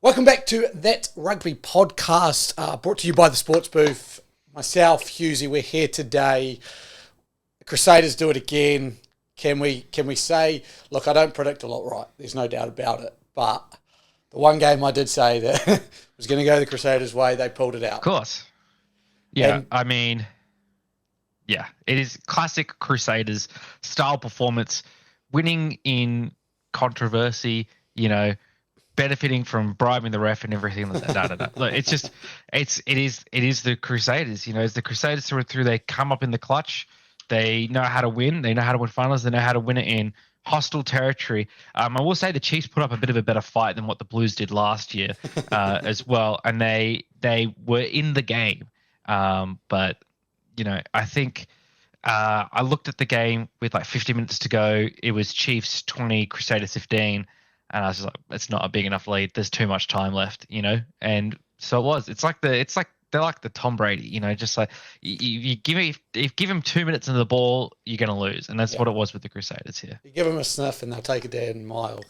Welcome back to That Rugby podcast, brought to you by the Sports Booth. Myself, Hughesy, we're here today. The Crusaders do it again. Can we say, look, I don't predict a lot right. There's no doubt about it. But the one game I did say that was going to go the Crusaders' way, they pulled it out. Of course. Yeah, it is classic Crusaders style performance, winning in controversy, benefiting from bribing the ref and everything like that. Look, it is the Crusaders. As the Crusaders through, they come up in the clutch. They know how to win. They know how to win finals. They know how to win it in hostile territory. I will say the Chiefs put up a bit of a better fight than what the Blues did last year as well, and they were in the game. But I think I looked at the game with like 50 minutes to go. It was Chiefs 20, Crusaders 15. And I was just like, it's not a big enough lead. There's too much time left, And so it was. It's like they're like the Tom Brady, just like you give him 2 minutes into the ball, you're gonna lose, and that's what it was with the Crusaders here. You give them a sniff and they'll take it down mile.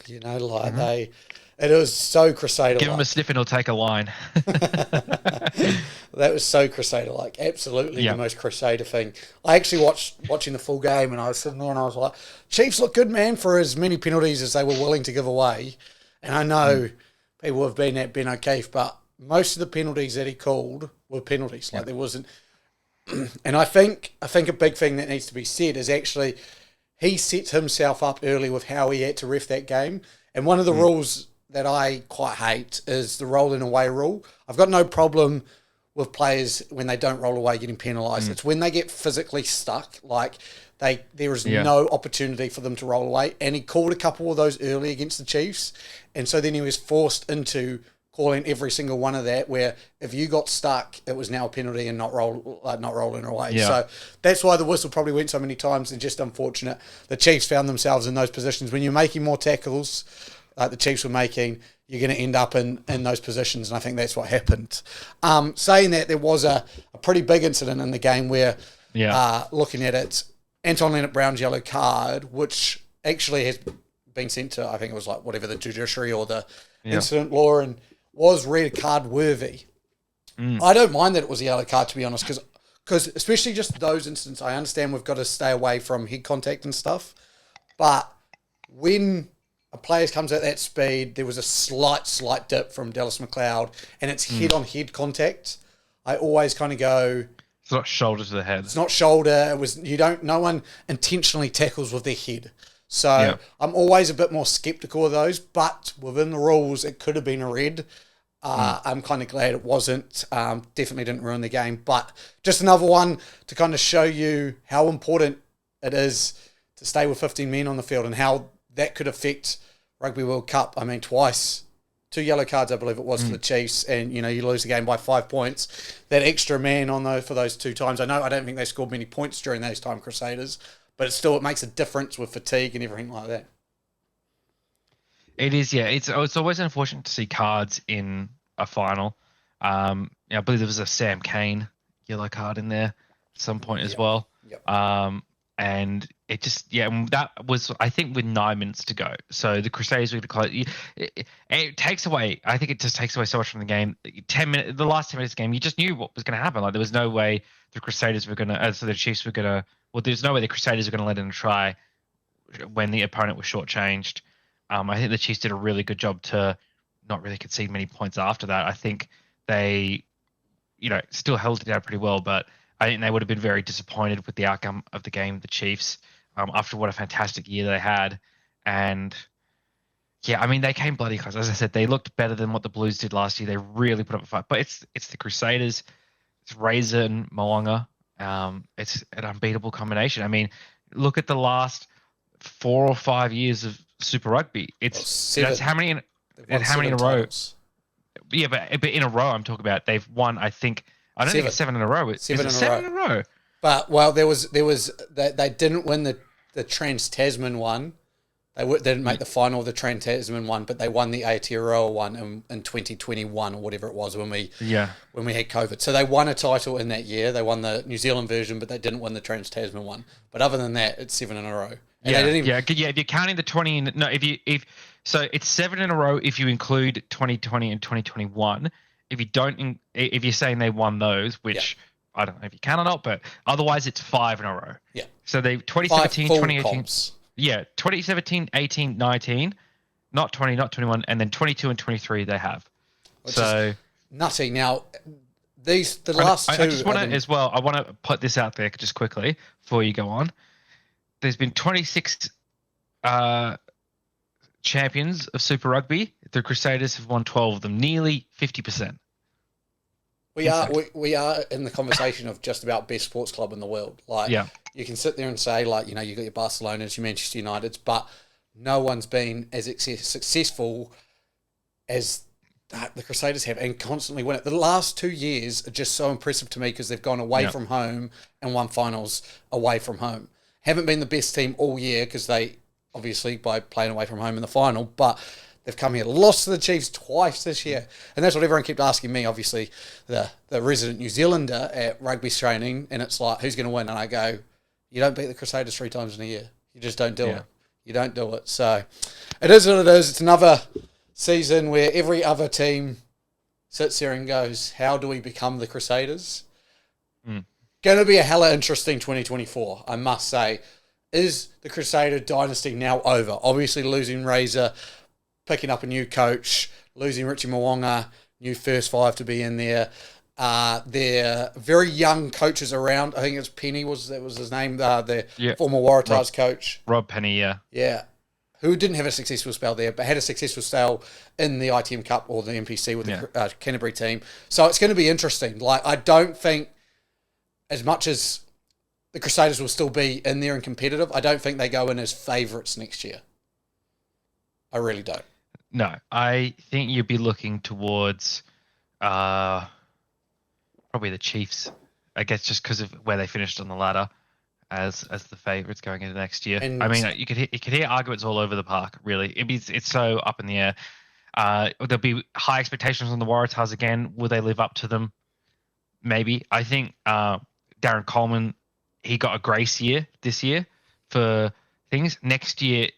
It was so Crusader. Give him a sniff and he'll take a line. That was so Crusader-like. Absolutely the most Crusader thing. I actually watching the full game, and I was sitting there and I was like, Chiefs look good, man, for as many penalties as they were willing to give away. And I know people have been at Ben O'Keefe, but most of the penalties that he called were penalties. Like there wasn't. And I think a big thing that needs to be said is actually he set himself up early with how he had to ref that game. And one of the rules that I quite hate is the rolling away rule. I've got no problem with players when they don't roll away getting penalised. It's when they get physically stuck, like there is no opportunity for them to roll away. And he called a couple of those early against the Chiefs, and so then he was forced into calling every single one of that, where if you got stuck, it was now a penalty and not rolling away. Yeah. So that's why the whistle probably went so many times, and just unfortunate. The Chiefs found themselves in those positions. When you're making more tackles like the Chiefs were making, you're going to end up in those positions, and I think that's what happened. Saying that, there was a pretty big incident in the game where, looking at it, Anton Leonard-Brown's yellow card, which actually has been sent to, I think it was like whatever, the judiciary or the incident law, and was red card worthy. I don't mind that it was a yellow card, to be honest, because especially just those incidents, I understand we've got to stay away from head contact and stuff, but when a player comes at that speed, there was a slight dip from Dallas McLeod, and it's head-on-head contact. I always kind of go, it's not shoulder to the head. It's not shoulder. No one intentionally tackles with their head. So I'm always a bit more skeptical of those, but within the rules, it could have been a red. I'm kind of glad it wasn't. Definitely didn't ruin the game, but just another one to kind of show you how important it is to stay with 15 men on the field and how that could affect Rugby World Cup. I mean, twice. 2 yellow cards, I believe it was, for the Chiefs, and you lose the game by 5 points. That extra man for those 2 times. I don't think they scored many points during those time, Crusaders, but it makes a difference with fatigue and everything like that. It is, yeah. It's always unfortunate to see cards in a final. I believe there was a Sam Cane yellow card in there at some point as well. Yep. And it just, that was, I think, with 9 minutes to go. So the Crusaders were close. It takes away, I think it just takes away so much from the game. The last 10 minutes of the game, you just knew what was going to happen. Like, there was no way the Crusaders were going to, so the Chiefs were going to, there's no way the Crusaders were going to let in a try when the opponent was shortchanged. I think the Chiefs did a really good job to not really concede many points after that. I think they, still held it down pretty well, but I think they would have been very disappointed with the outcome of the game, the Chiefs, after what a fantastic year they had. And they came bloody close. As I said, they looked better than what the Blues did last year. They really put up a fight. But it's the Crusaders, it's Razor and Mo'unga. It's an unbeatable combination. I mean, look at the last 4 or 5 years of Super Rugby. That's how many in a row? Yeah, but in a row, I'm talking about. They've won, I think. I don't think it's 7 in a row. Seven in a row. But there was they didn't win the Trans-Tasman one. They didn't make the final of the Trans-Tasman one, but they won the Aotearoa one in 2021 or whatever it was when we had COVID. So they won a title in that year. They won the New Zealand version, but they didn't win the Trans-Tasman one. But other than that, it's 7 in a row. And if you're counting the 20, So it's 7 in a row if you include 2020 and 2021. If you don't, if you're saying they won those, which I don't know if you can or not, but otherwise it's 5 in a row. Yeah. So they 2017, 2018. Comps. Yeah, 2017, 18, 19, not 20, not 21, and then 22 and 23 they have. Which is nutty. Now, the last two. I just want to as well. I want to put this out there just quickly before you go on. There's been 26 champions of Super Rugby. The Crusaders have won 12 of them, nearly 50%. We are in the conversation of just about best sports club in the world. Like, you can sit there and say, like, you know, you got your Barcelonas, your Manchester Uniteds, but no one's been as successful as the Crusaders have and constantly win it. The last 2 years are just so impressive to me because they've gone away from home and won finals away from home. Haven't been the best team all year because they, obviously, by playing away from home in the final, but they've come here, lost to the Chiefs twice this year. And that's what everyone kept asking me, obviously, the resident New Zealander at rugby training, and it's like, who's going to win? And I go, you don't beat the Crusaders 3 times in a year. You just don't do it. You don't do it. So it is what it is. It's another season where every other team sits there and goes, how do we become the Crusaders? Going to be a hella interesting 2024, I must say. Is the Crusader dynasty now over? Obviously losing Razor, picking up a new coach, losing Richie Mwanga, new first 5 to be in there. They're very young coaches around. I think it's Penny was his name, the former Waratahs coach. Rob Penny, Yeah. Who didn't have a successful spell there, but had a successful spell in the ITM Cup or the NPC with the Canterbury team. So it's going to be interesting. Like, I don't think, as much as the Crusaders will still be in there and competitive, I don't think they go in as favourites next year. I really don't. No, I think you'd be looking towards probably the Chiefs, I guess, just because of where they finished on the ladder as the favourites going into next year. And I mean, you could hear arguments all over the park, really. It's so up in the air. There'll be high expectations on the Waratahs again. Will they live up to them? Maybe. I think Darren Coleman, he got a grace year this year for things. Next year,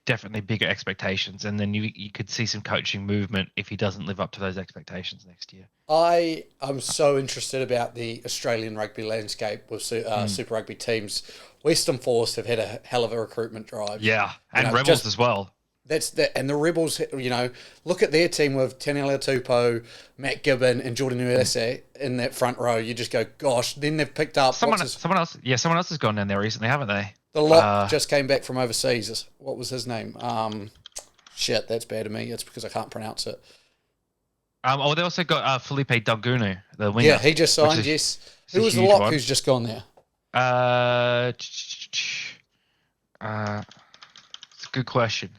definitely bigger expectations, and then you could see some coaching movement if he doesn't live up to those expectations next year. I am so interested about the Australian rugby landscape with Super Rugby teams. Western Force have had a hell of a recruitment drive. Yeah, and Rebels as well. That's that, and the Rebels, you know, look at their team with Taniela Tupou, Matt Gibbon, and Jordan Uese in that front row. You just go, gosh. Then they've picked up someone else. Yeah, someone else has gone down there recently, haven't they? The lot just came back from overseas. What was his name? Shit, that's bad of me. It's because I can't pronounce it. They also got Felipe Dalgunu, the winger. Yeah, he just signed. Yes. Who was the lock who's just gone there? It's a good question.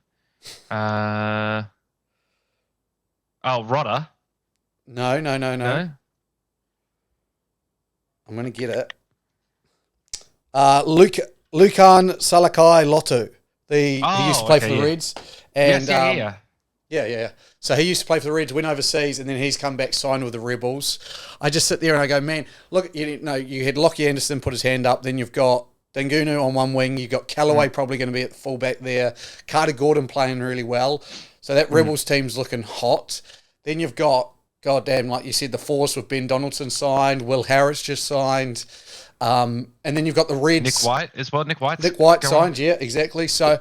Rodder. No. I'm going to get it. Lukan Salakai Lotu. He used to play for the Reds. And, Yeah. So he used to play for the Reds, went overseas, and then he's come back, signed with the Rebels. I just sit there and I go, man, look, you had Lockie Anderson put his hand up, then you've got Dangunu on one wing, you've got Callaway probably going to be at the fullback there, Carter Gordon playing really well. So that Rebels team's looking hot. Then you've got, goddamn, like you said, the Force with Ben Donaldson signed, Will Harris just signed. And then you've got the Reds. Nick White as well. Nick White signed, yeah, exactly. So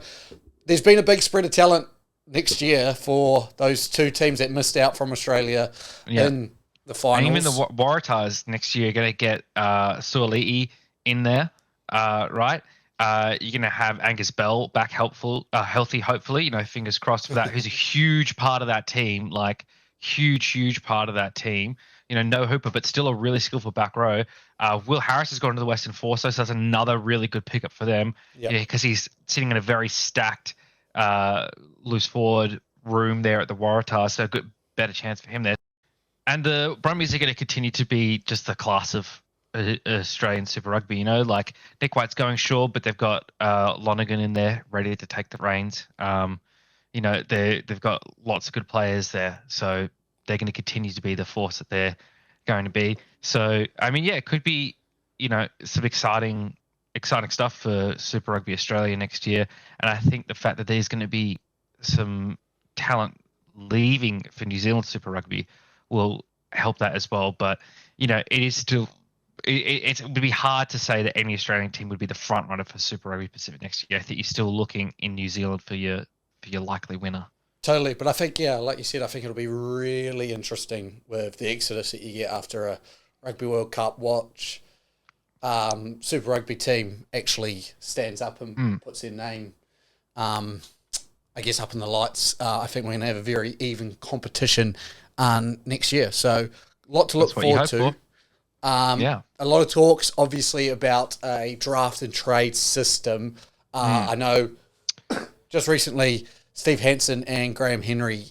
there's been a big spread of talent next year for those two teams that missed out from Australia in the finals. And even the Waratahs next year are going to get Suoli'i in there, right? You're going to have Angus Bell back healthy, hopefully. You know, fingers crossed for that. Who's a huge part of that team, like huge part of that team. You know, no Hooper, but still a really skillful back row. Will Harris has gone to the Western Force, so that's another really good pickup for them. Because he's sitting in a very stacked loose forward room there at the Waratahs, so better chance for him there. And the Brumbies are going to continue to be just the class of Australian Super Rugby. You know, like Nick White's going short, but they've got Lonergan in there ready to take the reins. You know, they've got lots of good players there, so they're going to continue to be the force that they're going to be. So, I mean, yeah, it could be, you know, some exciting stuff for Super Rugby Australia next year. And I think the fact that there's going to be some talent leaving for New Zealand Super Rugby will help that as well. But it is still it would be hard to say that any Australian team would be the front runner for Super Rugby Pacific next year. I think you're still looking in New Zealand for your likely winner. Totally, but I think, like you said, I think it'll be really interesting with the exodus that you get after a Rugby World Cup. Watch Super Rugby team actually stands up and puts their name, I guess, up in the lights. I think we're going to have a very even competition next year. So a lot to look forward to. A lot of talks, obviously, about a draft and trade system. I know just recently Steve Hansen and Graham Henry,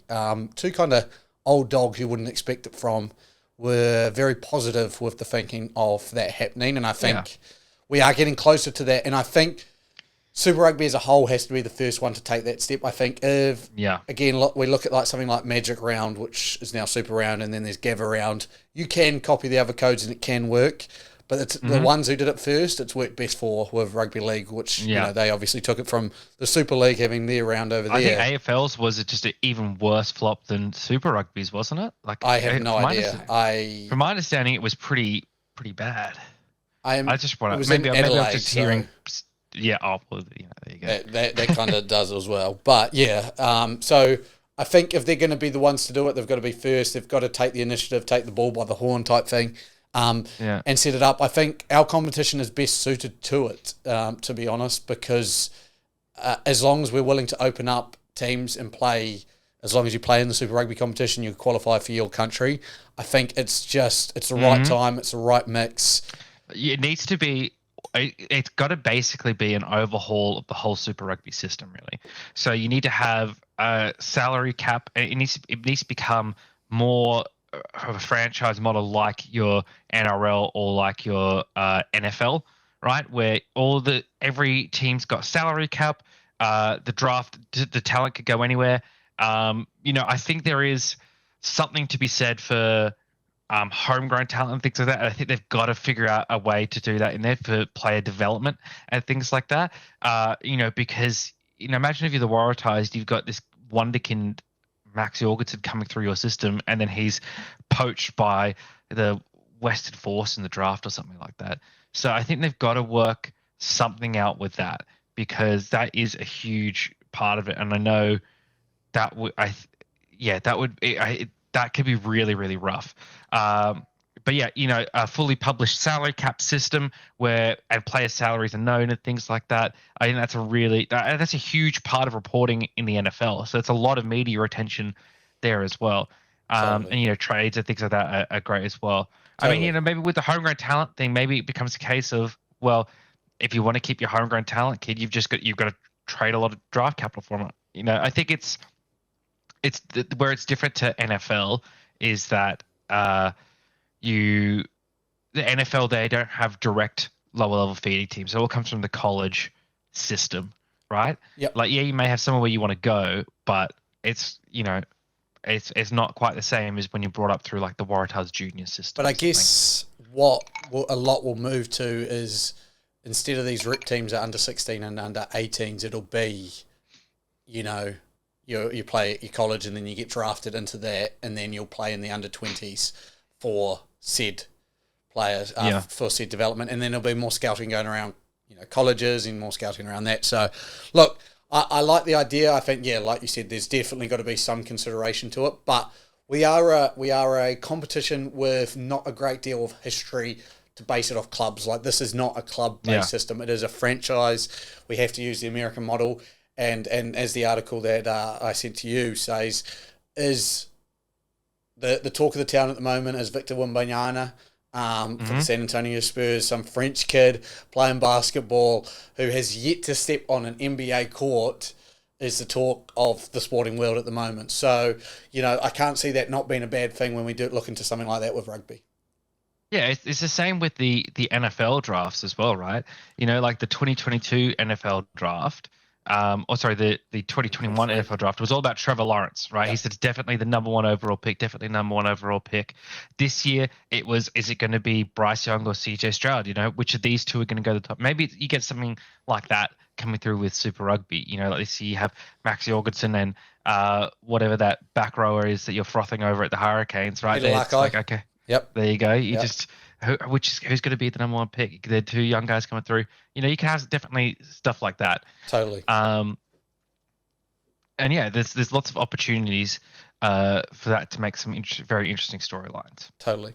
two kind of old dogs you wouldn't expect it from, were very positive with the thinking of that happening. And I think we are getting closer to that. And I think Super Rugby as a whole has to be the first one to take that step. I think again, we look at like something like Magic Round, which is now Super Round, and then there's Gather Round. You can copy the other codes and it can work. But it's the ones who did it first, it's worked best for with Rugby League, which they obviously took it from the Super League having their round over there. I think AFL's was just an even worse flop than Super Rugby's, wasn't it? Like I have no idea. From my understanding, it was pretty bad. I just brought up. Maybe I'm just hearing. Yeah. Oh, well, there you go. That kind of does as well. But so I think if they're going to be the ones to do it, they've got to be first. They've got to take the initiative, take the ball by the horn type thing. And set it up. I think our competition is best suited to it, to be honest, because as long as we're willing to open up teams and play, as long as you play in the Super Rugby competition, you qualify for your country. I think it's the right time, it's the right mix. It needs to be. It's got to basically be an overhaul of the whole Super Rugby system, really. So you need to have a salary cap. It needs to become more of a franchise model like your NRL or like your NFL, right? Where every team's got salary cap, the draft, the talent could go anywhere. I think there is something to be said for homegrown talent and things like that. And I think they've got to figure out a way to do that in there for player development and things like that. Because imagine if you're the Waratahs, you've got this wonderkind Max Jorgensen coming through your system, and then he's poached by the Western Force in the draft or something like that. So I think they've got to work something out with that, because that is a huge part of it. And I know that that could be really, really rough. But a fully published salary cap system and player salaries are known and things like that. I think that's a huge part of reporting in the NFL. So it's a lot of media attention there as well. Totally. And trades and things like that are great as well. Totally. I mean, maybe with the homegrown talent thing, maybe it becomes a case of, well, if you want to keep your homegrown talent, kid, you've got to trade a lot of draft capital for it. I think it's where it's different to NFL is that the NFL, they don't have direct lower level feeding teams. So it all comes from the college system, right? Yep. Like, you may have somewhere where you want to go, but it's not quite the same as when you're brought up through like the Waratahs junior system. But I guess what a lot will move to is, instead of these rep teams at under 16 and under 18s, it'll be, you play at your college and then you get drafted into that, and then you'll play in the under 20s for said players, for said development, and then there'll be more scouting going around, colleges, and more scouting around that. So, look, I like the idea. I think, like you said, there's definitely got to be some consideration to it, but we are a competition with not a great deal of history to base it off clubs. Like, this is not a club-based system. It is a franchise. We have to use the American model. And as the article that I sent to you says, is the talk of the town at the moment is Victor Wembanyama for the San Antonio Spurs, some French kid playing basketball who has yet to step on an NBA court, is the talk of the sporting world at the moment. So, I can't see that not being a bad thing when we do look into something like that with rugby. Yeah, it's the same with the NFL drafts as well, right? Like the 2022 NFL draft. the 2021 NFL draft was all about Trevor Lawrence, right? Yep. He said it's definitely the number one overall pick. This year it was, is it going to be Bryce Young or CJ Stroud? You know, which of these two are going to go to the top? Maybe you get something like that coming through with Super Rugby. You know, like this year you have Max Jorgensen and whatever that back rower is that you're frothing over at the Hurricanes, right? It's like, okay, yep, there you go. You just who's going to be the number one pick? They're two young guys coming through. You know, you can have definitely stuff like that. Totally. And yeah, there's lots of opportunities for that to make some very interesting storylines. Totally.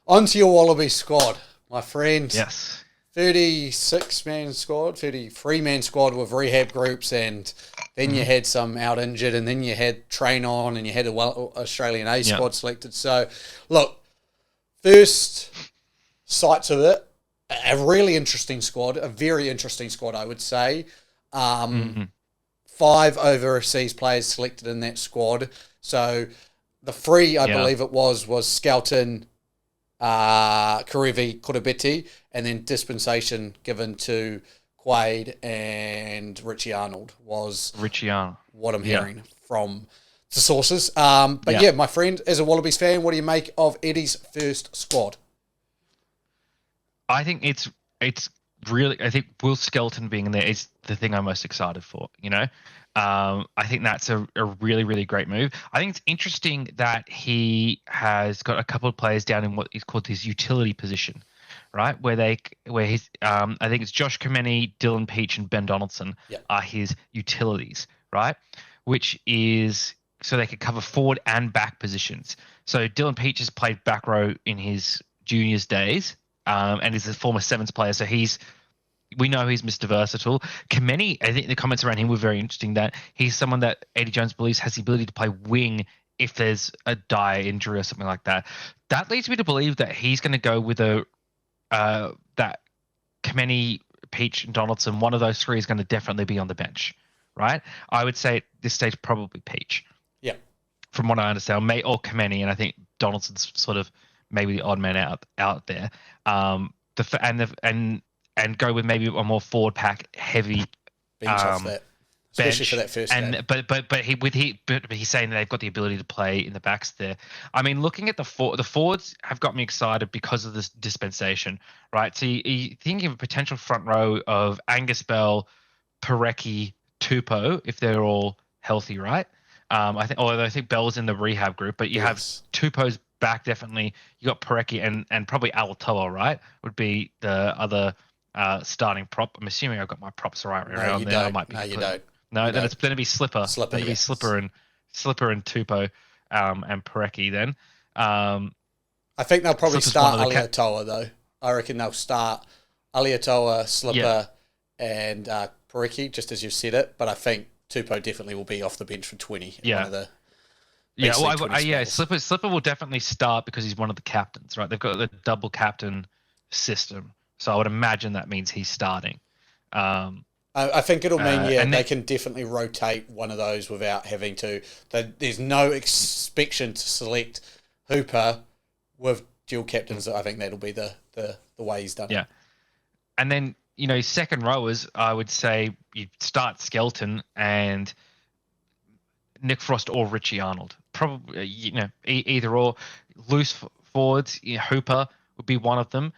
On to your Wallabies squad, my friend. Yes. 36-man squad, 33-man squad with rehab groups, and then you had some out injured, and then you had train on, and you had a Australian A squad selected. So, look, first sights of it, a really interesting squad, a very interesting squad, I would say. 5 overseas players selected in that squad. So the 3, I believe it was Skelton, Karevi, Kurabiti, and then dispensation given to Quaid and Richie Arnold was what I'm hearing from the sources. But yeah, my friend, as a Wallabies fan, what do you make of Eddie's first squad? I think it's really, I think Will Skelton being in there is the thing I'm most excited for, you know? I think that's a really, really great move. I think it's interesting that he has got a couple of players down in what is called his utility position, right? Where he's, I think it's Josh Kameni, Dylan Peach, and Ben Donaldson are his utilities, right? Which is so they could cover forward and back positions. So Dylan Peach has played back row in his juniors days, and is a former Sevens player. So we know he's Mr. Versatile. Kameni, I think the comments around him were very interesting, that he's someone that Eddie Jones believes has the ability to play wing if there's a dire injury or something like that. That leads me to believe that he's going to go with that Kameni, Peach, and Donaldson. One of those 3 is going to definitely be on the bench, right? I would say at this stage probably Peach. Yeah. From what I understand, or Kameni, and I think Donaldson's sort of maybe the odd man out there. And go with maybe a more forward pack heavy bench off that, especially for that first game. But he's saying that they've got the ability to play in the backs there. I mean, looking at the forwards have got me excited because of this dispensation, right? So you thinking of a potential front row of Angus Bell, Parecki, Tupou if they're all healthy, right? I think Bell's in the rehab group, but you have Tupou's back definitely. You got Parecki and probably Alatoa, right? Would be the other starting prop. I'm assuming I've got my props right around there. You don't. No, then it's going to be Slipper. Slipper and Tupou and Parecki then. I think they'll probably start Alatoa though. I reckon they'll start Alatoa, Slipper, and Parecki, just as you've said it. But I think Tupou definitely will be off the bench for 20. Yeah. One of the Slipper will definitely start because he's one of the captains, right? They've got the double captain system. So I would imagine that means he's starting. I think it'll mean, they can definitely rotate one of those without having to. There's no expectation to select Hooper with dual captains. I think that'll be the way he's done it. Yeah. And then, you know, second rowers, I would say you start Skelton and Nick Frost or Richie Arnold. Probably, you know, either or. Loose forwards, Hooper would be one of them.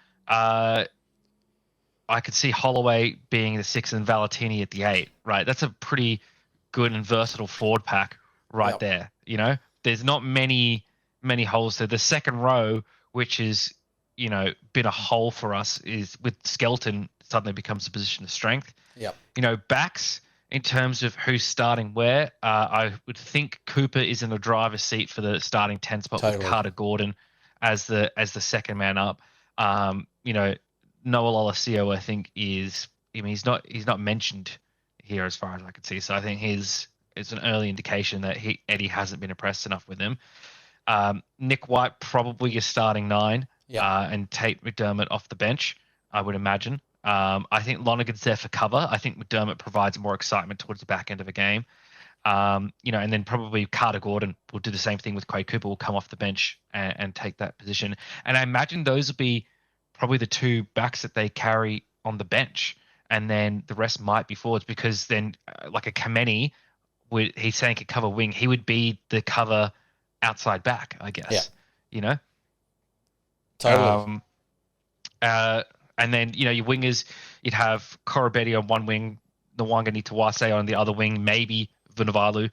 I could see Holloway being the 6 and Valentini at the 8, right? That's a pretty good and versatile forward pack right there. You know, there's not many holes there. The second row, which is, you know, been a hole for us, is with Skelton suddenly becomes a position of strength. Yeah. You know, backs in terms of who's starting where, I would think Cooper is in the driver's seat for the starting 10 spot with Carter Gordon as the second man up. You know, Noel Olasio, I think he's not mentioned here as far as I can see. So I think it's an early indication that Eddie hasn't been impressed enough with him. Nick White probably is starting 9, and Tate McDermott off the bench, I would imagine. I think Lonergan's there for cover. I think McDermott provides more excitement towards the back end of a game. You know, and then probably Carter Gordon will do the same thing with Quade Cooper, will come off the bench and take that position. And I imagine those will be probably the 2 backs that they carry on the bench. and then the rest might be forwards, because then like a Kameni, he's saying could cover wing, he would be the cover outside back, I guess. Yeah. Totally. And then, your wingers, you'd have Korobetti on one wing, Nwanga Nitawase on the other wing, maybe Vunivalu.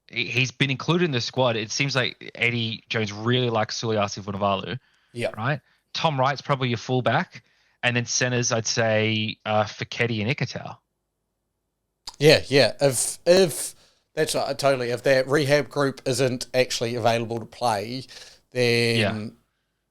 He's been included in the squad. It seems like Eddie Jones really likes Suliasi Vunivalu. Yeah. Right? Tom Wright's probably your fullback. And then centers, I'd say Fiketti and Ikitau. Yeah. If that's right, totally. If that rehab group isn't actually available to play, then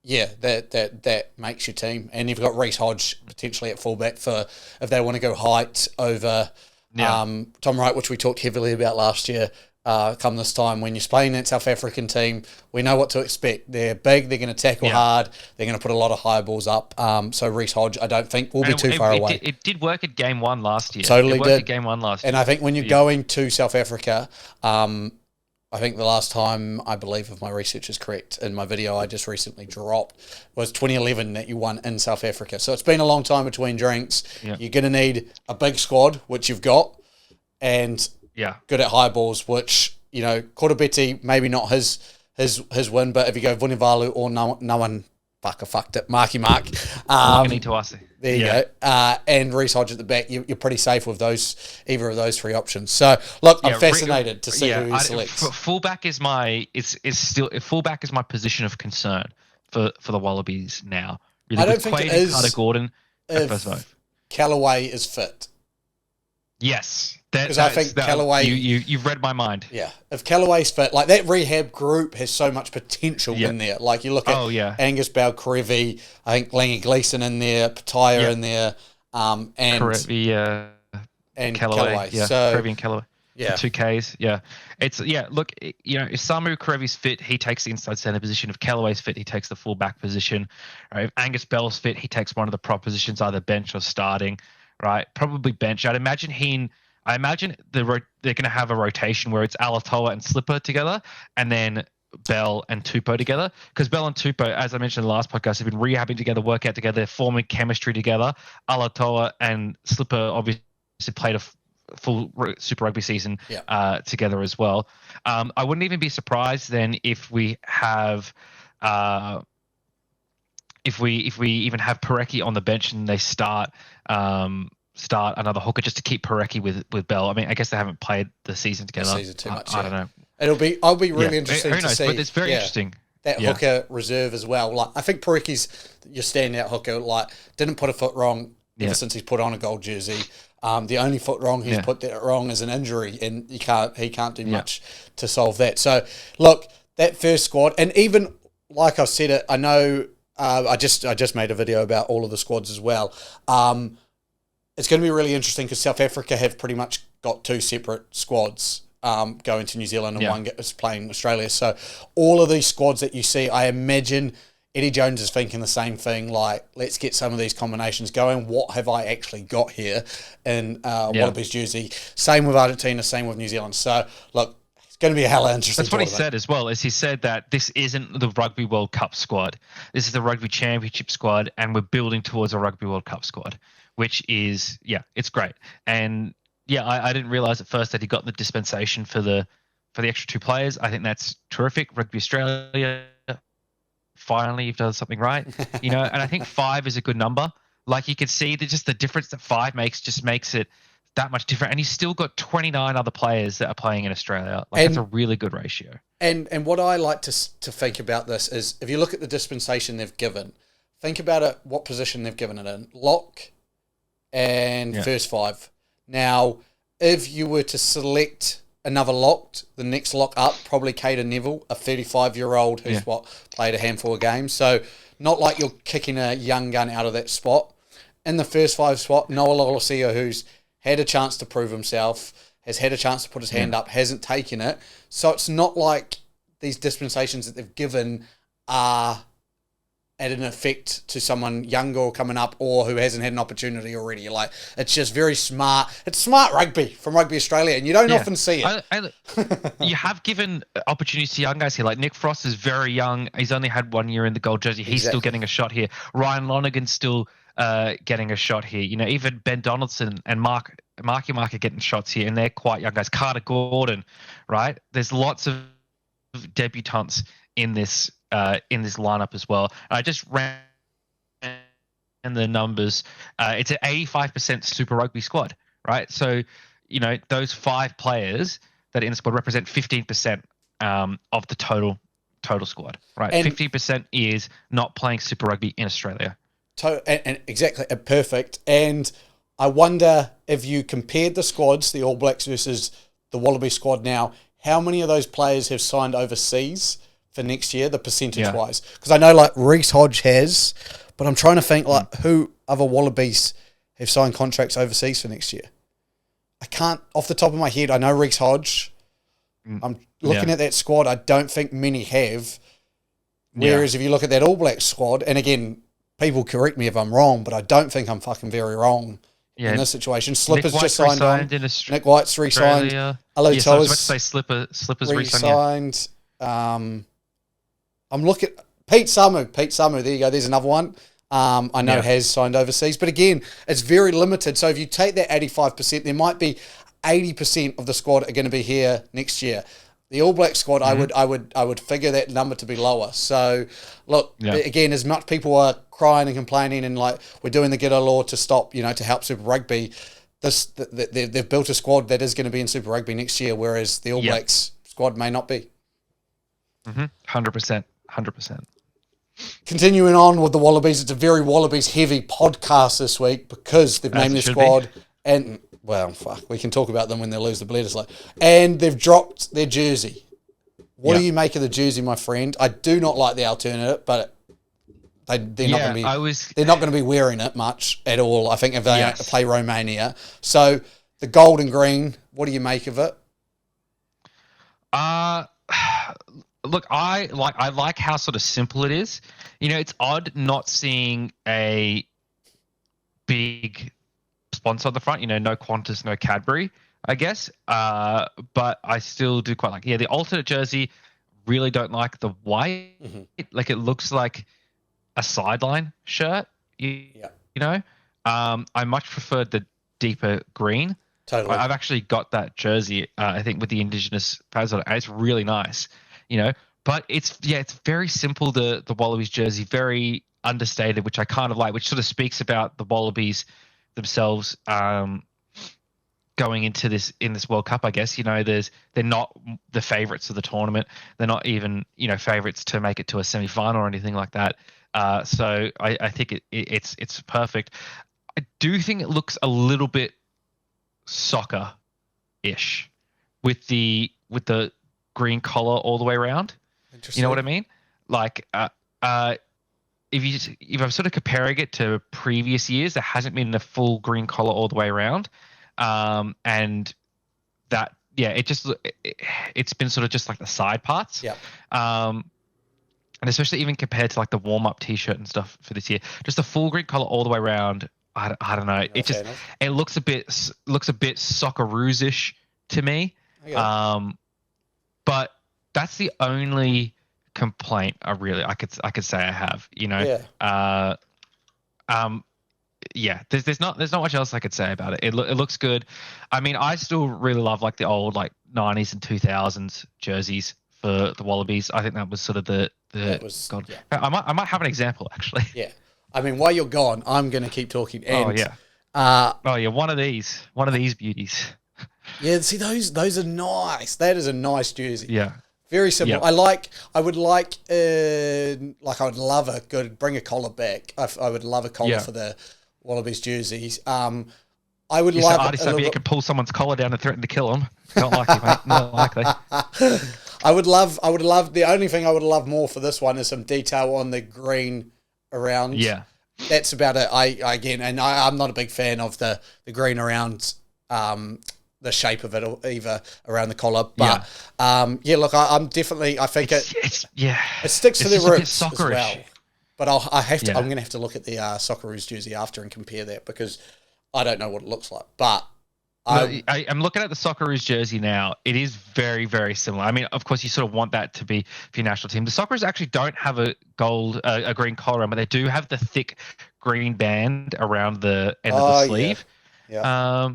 that makes your team. And you've got Reece Hodge potentially at fullback for if they want to go height over Tom Wright, which we talked heavily about last year. Come this time, when you're playing that South African team, we know what to expect. They're big, they're going to tackle hard, they're going to put a lot of high balls up. So Reece Hodge, I don't think will be too far away. It did work at game one last year. Totally did. At game one last year. And I think when you're going to South Africa, I think the last time, I believe if my research is correct, in my video I just recently dropped, was 2011 that you won in South Africa. So it's been a long time between drinks. Yeah. You're going to need a big squad, which you've got, and good at high balls, which, Korobetti, maybe not his win, but if you go Vunivalu or no one, fucked it, Marky Mark. There you go. And Reece Hodge at the back, you're pretty safe with either of those three options. So, look, I'm fascinated to see who he selects. Fullback is my position of concern for the Wallabies now. Really, I don't think it is Carter Gordon if Callaway is fit. Yes. Because I think Callaway... You've read my mind. Yeah. If Callaway's fit, like that rehab group has so much potential in there. Like you look at Angus Balcrevi, I think Langy Gleeson in there, Pataya in there, and Karevi, and Callaway. Yeah, so, Karevi and Callaway. Yeah. 2Ks. Yeah. Look, if Samu Karevi's fit, he takes the inside centre position. If Callaway's fit, he takes the fullback position. Right? If Angus Bell's fit, he takes one of the prop positions, either bench or starting. Right? Probably bench. I imagine they're going to have a rotation where it's Alatoa and Slipper together, and then Bell and Tupou together. Because Bell and Tupou, as I mentioned in the last podcast, have been rehabbing together, work out together, forming chemistry together. Alatoa and Slipper obviously played a full Super Rugby season together as well. I wouldn't even be surprised then if we have... If we even have Parecki on the bench and they start another hooker just to keep Parecki with Bell. I mean, I guess they haven't played the season together. Too much. I don't know. I'll be really interested to see. But it's very interesting. That hooker reserve as well. Like I think Parecki's your standout hooker. Like didn't put a foot wrong ever since he's put on a gold jersey. The only foot wrong he's put that wrong is an injury, and he can't do much to solve that. So look, that first squad, and even like I've said it, I know. I just made a video about all of the squads as well. It's going to be really interesting because South Africa have pretty much got two separate squads going to New Zealand, and one is playing Australia. So all of these squads that you see, I imagine Eddie Jones is thinking the same thing, like, let's get some of these combinations going. What have I actually got here in Wallabies jersey? Same with Argentina, same with New Zealand. So, look, it's going to be a hella interesting That's what he said as well, is he said that this isn't the Rugby World Cup squad. This is the Rugby Championship squad, and we're building towards a Rugby World Cup squad, which is, it's great. And, I didn't realise at first that he got the dispensation for the extra two players. I think that's terrific. Rugby Australia, finally you've done something right. And I think 5 is a good number. Like you could see the difference that 5 makes it that much different. And he's still got 29 other players that are playing in Australia. That's a really good ratio. And what I like to think about this is, if you look at the dispensation they've given, think about it, what position they've given it in. Lock and first 5. Now, if you were to select another locked, the next lock up, probably Caden Neville, a 35-year-old who's played a handful of games. So not like you're kicking a young gun out of that spot. In the first 5 spot, Noah Lolosio, who's had a chance to prove himself, has had a chance to put his hand up, hasn't taken it. So it's not like these dispensations that they've given are at an effect to someone younger or coming up or who hasn't had an opportunity already. Like, it's just very smart. It's smart rugby from Rugby Australia, and you don't often see it. You have given opportunities to young guys here. Like Nick Frost is very young. He's only had 1 year in the gold jersey. He's still getting a shot here. Ryan Lonergan's still getting a shot here. You know, even Ben Donaldson and Marky Mark are getting shots here, and they're quite young guys. Carter Gordon, right? There's lots of debutants in this lineup as well. I just ran the numbers. It's an 85% Super Rugby squad, right? So, you know, those 5 players that are in the squad represent 15% of the total squad, right? And 50% is not playing Super Rugby in Australia. And exactly, perfect. And I wonder if you compared the squads, the All Blacks versus the Wallabies squad now, how many of those players have signed overseas for next year, the percentage-wise? Because I know, like, Reece Hodge has, but I'm trying to think, like, who other Wallabies have signed contracts overseas for next year? I can't, off the top of my head, I know Reece Hodge. I'm looking at that squad, I don't think many have. Whereas if you look at that All Blacks squad, and again, people correct me if I'm wrong, but I don't think I'm fucking very wrong in this situation. Slipper's just signed on. Nick White's re-signed. Alu Toa's Slipper's re-signed. I'm looking Pete Samu, there you go, there's another one. I know has signed overseas, but again, it's very limited. So if you take that 85%, there might be 80% of the squad are going to be here next year. The All Black squad, I would figure that number to be lower. So, look, again, as much people are crying and complaining and like we're doing the Giddo law to stop, you know, to help Super Rugby, they've built a squad that is going to be in Super Rugby next year, whereas the All Blacks squad may not be. 100%. Continuing on with the Wallabies, it's a very Wallabies heavy podcast this week because they've named their squad and, well, fuck, we can talk about them when they lose the Bledisloe. Like, and they've dropped their jersey. What do you make of the jersey, my friend? I do not like the alternative, but they're not going to be wearing it much at all, I think, if they play Romania. So the gold and green, what do you make of it? Look, I like how sort of simple it is. You know, it's odd not seeing a big sponsor on the front. You know, no Qantas, no Cadbury, I guess. But I still do quite like. Yeah, the alternate jersey. Really don't like the white. Like it looks like a sideline shirt. You know. I much preferred the deeper green. Totally. I've actually got that jersey. I think with the Indigenous flags on it. And it's really nice. You know, but it's very simple. The Wallabies jersey, very understated, which I kind of like, which sort of speaks about the Wallabies themselves going into this World Cup. I guess, you know, they're not the favourites of the tournament. They're not even, you know, favourites to make it to a semi-final or anything like that. So I think it's perfect. I do think it looks a little bit soccer-ish with the green collar all the way around. You know what I mean? Like, if I'm sort of comparing it to previous years, there hasn't been a full green collar all the way around, and that it's been sort of just like the side parts. And especially even compared to like the warm up T-shirt and stuff for this year, just a full green collar all the way around. I don't know. It looks a bit Socceroos-ish to me. Okay. But that's the only complaint I could say I have, you know. There's not much else I could say about it. It looks good. I mean, I still really love like the old like 90s and 2000s jerseys for the Wallabies. I think that was sort of I might have an example actually. Yeah. I mean, while you're gone, I'm going to keep talking. And, one of these beauties. Yeah, see, those are nice. That is a nice jersey. Yeah. Very simple. Yep. I would love bring a collar back. I would love a collar for the Wallabies jerseys. I would love Artie Savia could pull someone's collar down and threaten to kill him. Not likely, mate. Not likely. I would love, the only thing I would love more for this one is some detail on the green around. Yeah. That's about it. I'm not a big fan of the green around, the shape of it or either around the collar, but look, I'm definitely. I think it sticks to the roots as well. But I have to. Yeah. I'm going to have to look at the Socceroos jersey after and compare that because I don't know what it looks like. But I'm looking at the Socceroos jersey now. It is very, very similar. I mean, of course, you sort of want that to be for your national team. The Socceroos actually don't have a green collar, but they do have the thick green band around the end of the sleeve. Yeah.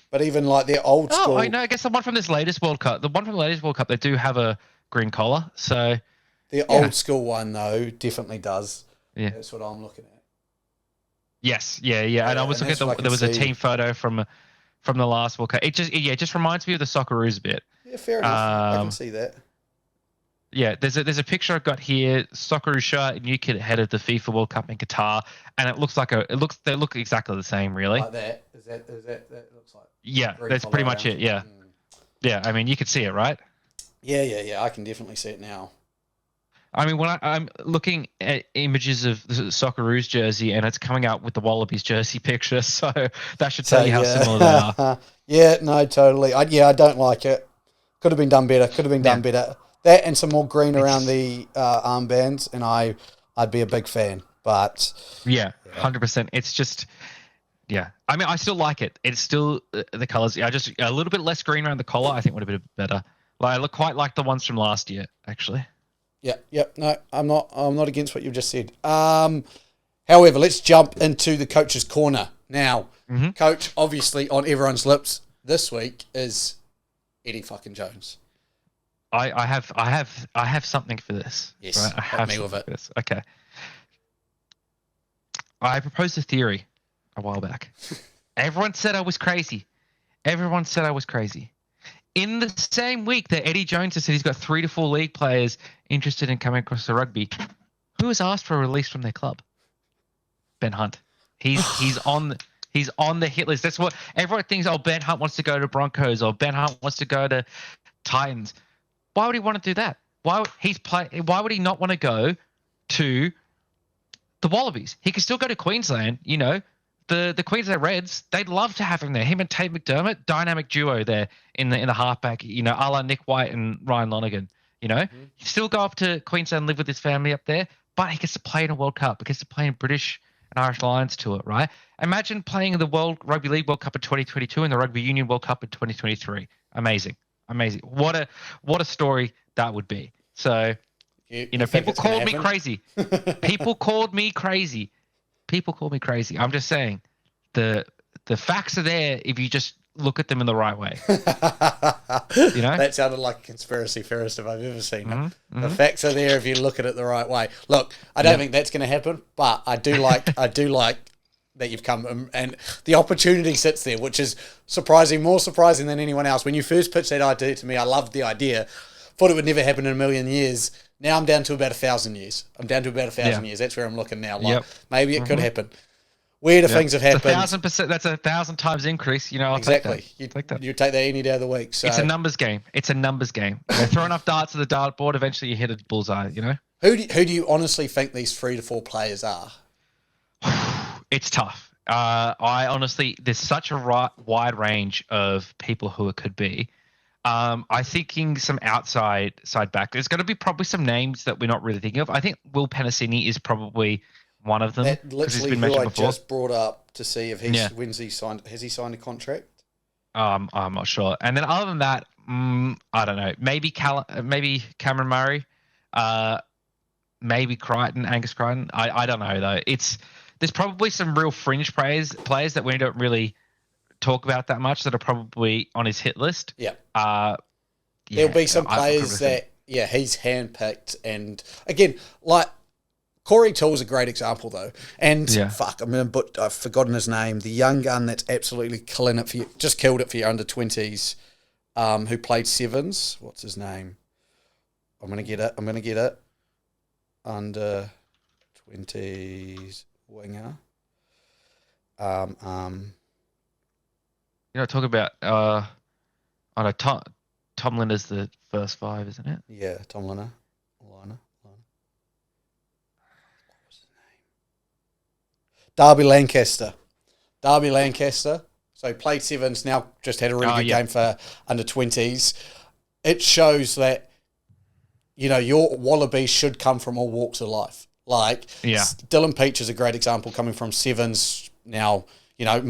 But even like their old school. Oh, I know. I guess the one from this latest World Cup, they do have a green collar. So the old school one though definitely does. Yeah, that's what I'm looking at. Yes, yeah. And I was looking at there was a team photo from the last World Cup. It just reminds me of the Socceroos a bit. Yeah, fair enough. I can see that. Yeah, there's a picture I've got here. Socceroos shirt, new kit ahead of the FIFA World Cup in Qatar, and they look exactly the same, really. Like that? Is that looks like? Yeah, that's pretty much it. Yeah, yeah. I mean, you can see it, right? Yeah. I can definitely see it now. I mean, when I'm looking at images of the Socceroos jersey, and it's coming out with the Wallabies jersey picture, so that should tell you how similar they are. Yeah, no, totally. I don't like it. Could have been done better. That and some more green around the armbands, and I'd be a big fan. But 100%. It's just, I mean, I still like it. It's still the colours. I just a little bit less green around the collar. I think would have been better. Like I look quite like the ones from last year, actually. Yeah. No, I'm not against what you've just said. However, let's jump into the coach's corner now. Coach, obviously on everyone's lips this week is Eddie fucking Jones. I have something for this. Yes, right? I have me with it. This. Okay. I proposed a theory a while back. Everyone said I was crazy. In the same week that Eddie Jones has said he's got 3 to 4 league players interested in coming across the rugby, who has asked for a release from their club? Ben Hunt. He's on the hit list. That's what everyone thinks. Oh, Ben Hunt wants to go to Broncos, or Ben Hunt wants to go to Titans. Why would he want to do that? Why would he not want to go to the Wallabies? He could still go to Queensland. You know, the Queensland Reds. They'd love to have him there. Him and Tate McDermott, dynamic duo there in the halfback. You know, a la Nick White and Ryan Lonergan. You know, he still go up to Queensland, live with his family up there, but he gets to play in a World Cup. He gets to play in British and Irish Lions tour, right? Imagine playing in the World Rugby League World Cup in 2022 and the Rugby Union World Cup in 2023. Amazing. What a story that would be. So, people called me crazy. People called me crazy. I'm just saying the facts are there if you just look at them in the right way. You know? That sounded like a conspiracy theorist if I've ever seen it. The facts are there if you look at it the right way. Look, I don't think that's going to happen, but I do like that you've come and the opportunity sits there, which is more surprising than anyone else. When you first pitched that idea to me, I loved the idea. Thought it would never happen in a million years. Now I'm down to about 1,000 years. years. That's where I'm looking now. Like maybe it could happen. Weirder things have happened. 1,000%. That's 1,000 times increase. You know, I'll exactly. Take that. You take that any day of the week. So it's a numbers game. Throw enough darts at the dartboard, eventually you hit a bullseye. You know. Who do you honestly think these 3 to 4 players are? It's tough. I honestly, there's such a wide range of people who it could be. I'm thinking some outside back. There's going to be probably some names that we're not really thinking of. I think Will Penasini is probably one of them. That literally who I just brought up to see if has he signed a contract? I'm not sure. And then other than that, I don't know. Maybe Cameron Murray, maybe Angus Crichton. I don't know though. There's probably some real fringe players that we don't really talk about that much that are probably on his hit list. Yeah. There'll be some players that he's handpicked, and again, like Corey Toole's a great example though. And I've forgotten his name. The young gun that's absolutely killing it for you, just killed it for your under 20s, who played sevens. What's his name? I'm gonna get it. Under 20s winger. Talk about I know Tom Linder's the first 5, isn't it? Yeah, Tom Linner. What was his name? Darby Lancaster. So he played sevens, now just had a really good game for under 20s. It shows that, your Wallabies should come from all walks of life. Like, Dylan Peach is a great example coming from sevens now. You know,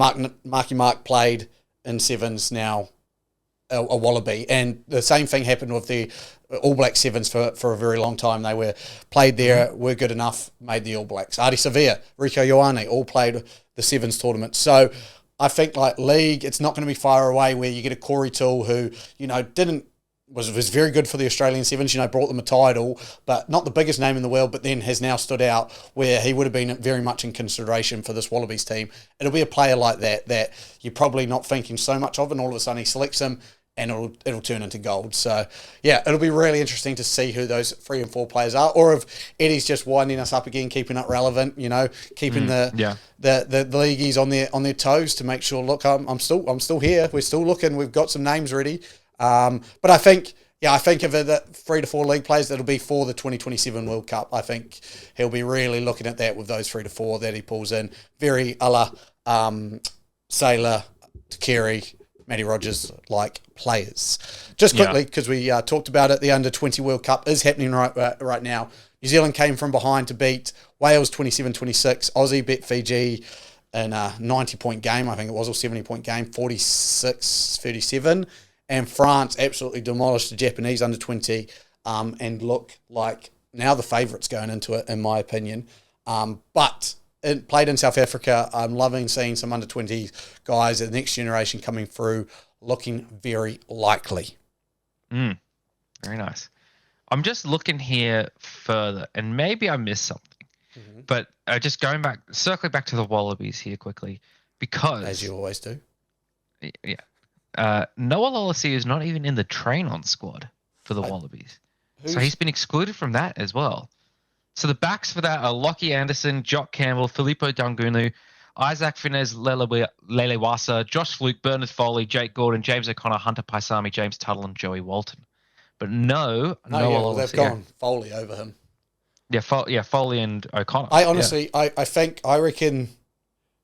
Marky Mark played in sevens now, a Wallaby. And the same thing happened with the All Black sevens for a very long time. They were played there, were good enough, made the All Blacks. Adi Sevilla, Rico Ioane, all played the sevens tournament. So I think like league, it's not going to be far away where you get a Corey Toole who, you know, was very good for the Australian sevens, you know, brought them a title, but not the biggest name in the world, but then has now stood out where he would have been very much in consideration for this Wallabies team. It'll be a player like that you're probably not thinking so much of, and all of a sudden he selects him and it'll turn into gold. So, yeah, it'll be really interesting to see who those 3 and 4 players are, or if Eddie's just winding us up again, keeping it relevant, you know, keeping the leagueies on their toes to make sure, look, I'm still here. We're still looking. We've got some names ready. But I think of the 3 to 4 league players that'll be for the 2027 World Cup. I think he'll be really looking at that with those 3 to 4 that he pulls in. Very a la Sailor, Takeri, Matty Rogers like players. Just quickly, because we talked about it, the Under-20 World Cup is happening right now. New Zealand came from behind to beat Wales 27-26. Aussie beat Fiji in a 90-point game, I think it was, or 70-point game, 46-37. And France absolutely demolished the Japanese under-20 and look like now the favourites going into it, in my opinion. But it played in South Africa. I'm loving seeing some under-20 guys, the next generation coming through, looking very likely. Very nice. I'm just looking here further, and maybe I missed something. But just circling back to the Wallabies here quickly, because... As you always do. Yeah. Noah Lolosio is not even in the train-on squad for the Wallabies. So he's been excluded from that as well. So the backs for that are Lockie Anderson, Jock Campbell, Filippo Dungunu, Isaac Finez Lelewasa, Josh Fluke, Bernard Foley, Jake Gordon, James O'Connor, Hunter Paisami, James Tuttle, and Joey Walton. But Noah Lolosio. They've gone Foley over him. Foley and O'Connor. I reckon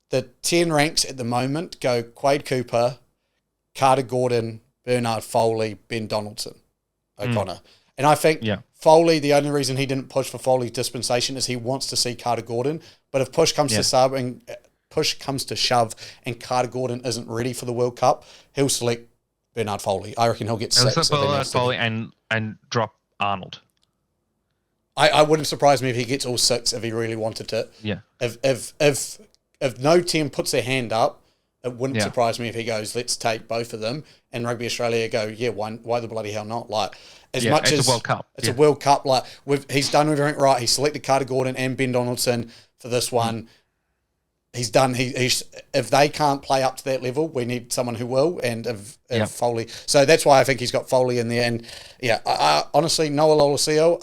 the 10 ranks at the moment go Quade Cooper, Carter Gordon, Bernard Foley, Ben Donaldson, O'Connor. And I think Foley, the only reason he didn't push for Foley's dispensation is he wants to see Carter Gordon. But if push comes to shove and Carter Gordon isn't ready for the World Cup, he'll select Bernard Foley. I reckon he'll get 6. Bernard Foley and drop Arnold. I wouldn't surprise me if he gets all 6 if he really wanted to. Yeah. If no team puts their hand up, it wouldn't surprise me if he goes, let's take both of them. And Rugby Australia go, why the bloody hell not? Like, as much as a World Cup. It's a World Cup. Like, he's done everything right. He selected Carter Gordon and Ben Donaldson for this one. He's done. He's if they can't play up to that level, we need someone who will. And if Foley, so that's why I think he's got Foley in there. And I honestly, Noah Lolosio,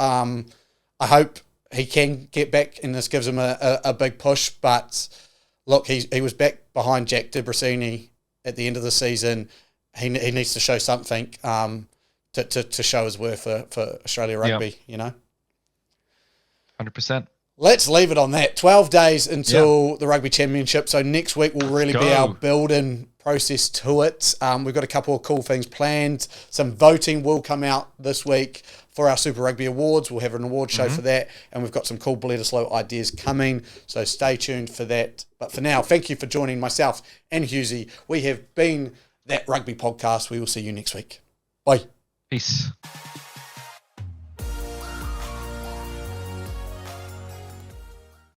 I hope he can get back, and this gives him a big push. But look, he was back behind Jack DeBrasini at the end of the season. He needs to show something to show his worth for Australia Rugby, you know. 100%. Let's leave it on that. 12 days until the Rugby Championship. So next week will really be our build-in process to it. We've got a couple of cool things planned. Some voting will come out this week for our Super Rugby Awards. We'll have an award show for that. And we've got some cool Bledisloe ideas coming. So stay tuned for that. But for now, thank you for joining myself and Husey. We have been That Rugby Podcast. We will see you next week. Bye. Peace.